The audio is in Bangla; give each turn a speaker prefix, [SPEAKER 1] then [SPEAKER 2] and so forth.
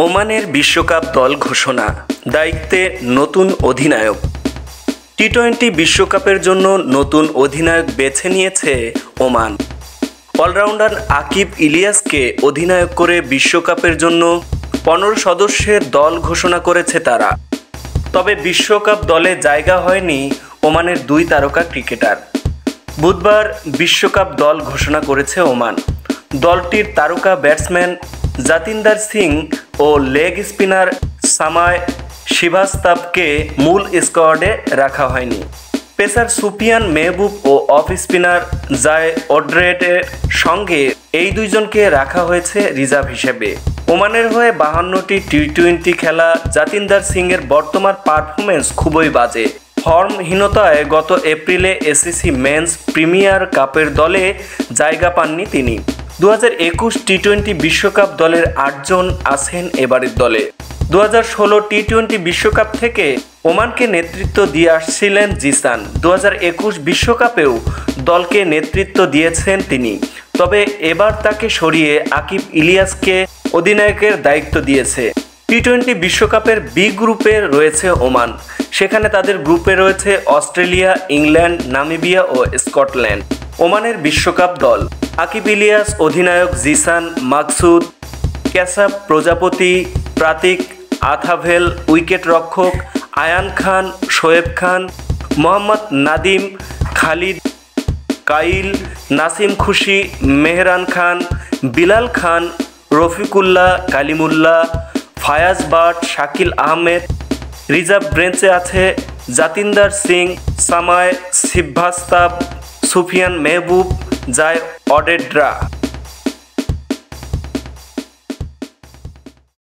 [SPEAKER 1] ওমানের বিশ্বকাপ দল ঘোষণা, দায়িত্বে নতুন অধিনায়ক। টি-20 বিশ্বকাপের জন্য নতুন অধিনায়ক বেছে নিয়েছে ওমান। অলরাউন্ডার আকিব ইলিয়াসকে অধিনায়ক করে বিশ্বকাপের জন্য 15 সদস্যের দল ঘোষণা করেছে তারা। তবে বিশ্বকাপ দলে জায়গা হয়নি ওমানের 2 তারকা ক্রিকেটার। বুধবার বিশ্বকাপ দল ঘোষণা করেছে ওমান। দলটির তারকা ব্যাটসম্যান জাতিন্দার সিং ও লেগ স্পিনার সামায় শ্রীবাস্তবকে মূল স্কোয়াডে রাখা হয়নি। পেসার সুফিয়ান মেহবুব ও অফ স্পিনার জায় ওড্রেটের সঙ্গে এই দুইজনকে রাখা হয়েছে রিজার্ভ হিসেবে। ওমানের হয়ে 52টি টি-20 খেলা জাতিন্দার সিংয়ের বর্তমান পারফরমেন্স খুবই বাজে। ফর্মহীনতায় গত এপ্রিলে এসিসি মেন্স প্রিমিয়ার কাপের দলে জায়গা পাননি তিনি। 2021 টি-20 বিশ্বকাপ দলের 8 জন আছেন এবারের দলে। 2016 টি-20 বিশ্বকাপ থেকে ওমানকে নেতৃত্ব দিয়ে আসছিলেন জিসান। 2021 বিশ্বকাপেও দলকে নেতৃত্ব দিয়েছেন তিনি। তবে এবার তাকে সরিয়ে আকিব ইলিয়াসকে অধিনায়কের দায়িত্ব দিয়েছে। টি-20 বিশ্বকাপের বি গ্রুপে রয়েছে ওমান। সেখানে তাদের গ্রুপে রয়েছে অস্ট্রেলিয়া, ইংল্যান্ড, নামিবিয়া ও স্কটল্যান্ড। ওমানের বিশ্বকাপ দল: আকিব ইলিয়াস অধিনায়ক, জিসান, মাকসুদ, ক্যাসাব প্রজাপতি, প্রাতিক, আথাভেল উইকেট রক্ষক, আয়ান খান, শোয়েব খান, মোহাম্মদ নাদিম, খালিদ, কাইল, নাসিম খুশি, মেহরান খান, বিলাল খান, রফিকুল্লাহ, কালিমুল্লাহ, ফায়াজ বাট, শাকিল আহমেদ। রিজার্ভ বেঞ্চে আছে জাতিন্দার সিং, সামায় শ্রীবাস্তব, সুফিয়ান মেহবুব, জায় ওডেড্রা।